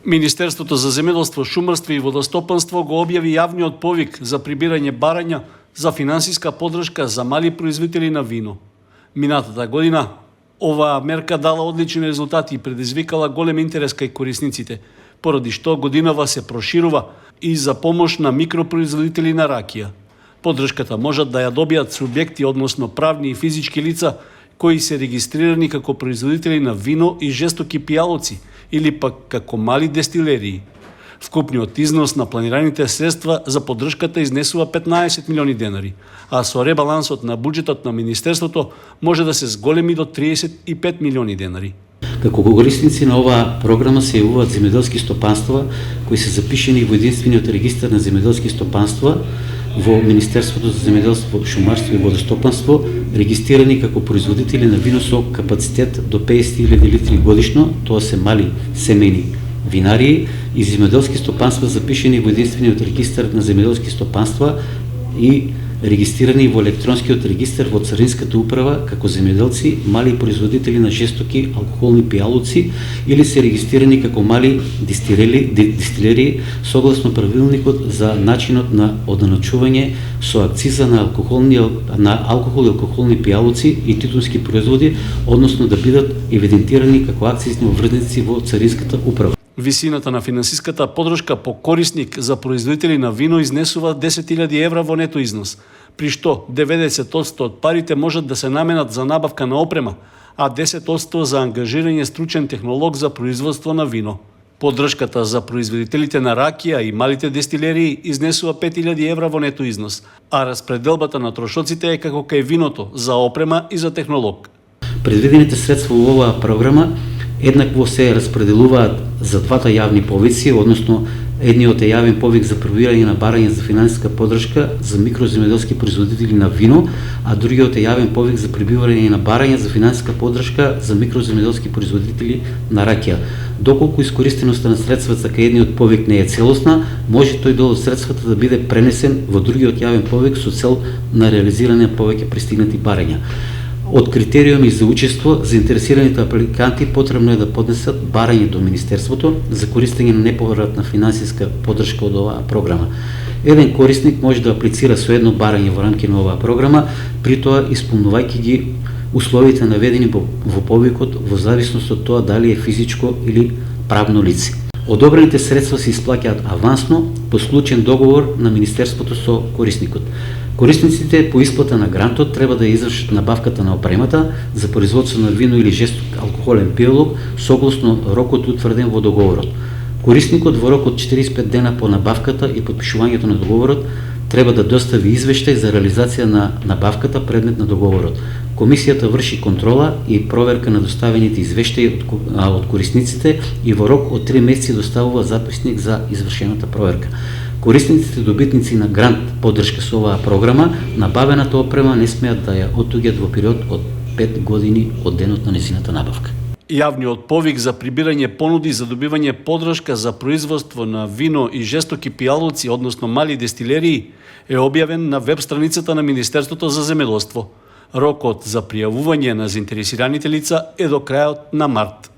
Министерството за земјоделство, шумарство и водостопанство го објави јавниот повик за прибирање барања за финансиска поддршка за мали производители на вино. Минатата година оваа мерка дала одлични резултати и предизвикала голем интерес кај корисниците, поради што годинава се проширува и за помош на микропроизводители на ракија. Поддршката можат да ја добијат субјекти, односно правни и физички лица, кои се регистрирани како производители на вино и жестоки пијалоци или пак како мали дестилерии. Вкупниот износ на планираните средства за поддршката изнесува 15 милиони денари, а со ребалансот на буџетот на Министерството може да се зголеми до 35 милиони денари. Како корисници на оваа програма се јавуваат земјоделски стопанства кои се запишени во единствениот регистар на земјоделски стопанства во Министерството за земјоделство, шумарство и водостопанство, регистрирани како производители на вино со капацитет до 50.000 литри годишно, тоа се мали семејни винарии, и земјоделски стопанства запишени во единствениот регистар на земјоделски стопанства и регистрирани во електронскиот регистар во Царинската управа како земјоделци, мали производители на жестоки алкохолни пијалоци или се регистрирани како мали дистилерии согласно правилникот за начинот на оданачување со акциза на алкохол и алкохолни пијалоци и титунски производи, односно да бидат евидентирани како акцизни обврзници во Царинската управа. Висината на финансиската поддршка по корисник за производители на вино изнесува 10.000 евра во нето износ, при што 90% од парите можат да се наменат за набавка на опрема, а 10% за ангажирање стручен технолог за производство на вино. Поддршката за производителите на ракија и малите дестилерии изнесува 5.000 евра во нето износ, а распределбата на трошоците е како кај виното, за опрема и за технолог. Предвидените средства во оваа програма еднакво се распределуваат за двата јавни повици, односно едниот е јавен повик за прибирање на барање за финансиска поддршка за микроземјоделски производители на вино, а другиот е јавен повик за прибирање на барање за финансиска поддршка за микроземјоделски производители на ракија. Доколку искористеноста на средствата кај едниот повик не е целосна, може тој дел од средствата да биде пренесен во другиот јавен повик со цел на реализирање на повеќе пристигнати барања. Од критериуми за учество, заинтересираните апликанти потребно е да поднесат барање до Министерството за користење на неповратна финансиска поддршка од оваа програма. Еден корисник може да аплицира со едно барање во рамки на оваа програма, при тоа исполнувајќи ги условите наведени во повикот во зависност од тоа дали е физичко или правно лице. Одобрените средства се исплаќаат авансно по склучен договор на Министерството со корисникот. Корисниците по исплата на грантот треба да извршат набавката на опремата за производство на вино или жесток алкохолен пијалок согласно рокот утврден во договорот. Корисникот во рок од 45 дена по набавката и подпишувањето на договорот треба да достави извештај за реализација на набавката предмет на договорот. Комисијата врши контрола и проверка на доставените извештаи од корисниците и во рок од 3 месеци доставува записник за извршената проверка. Корисниците добитници на грант поддршка со оваа програма, набавената опрема не смеат да ја оттуѓат во период од 5 години од денот на незината набавка. Јавниот повик за прибирање понуди за добивање поддршка за производство на вино и жестоки пијалоци, односно мали дестилерии, е објавен на веб страницата на Министерството за земјоделство. Рокот за пријавување на заинтересираните лица е до крајот на март.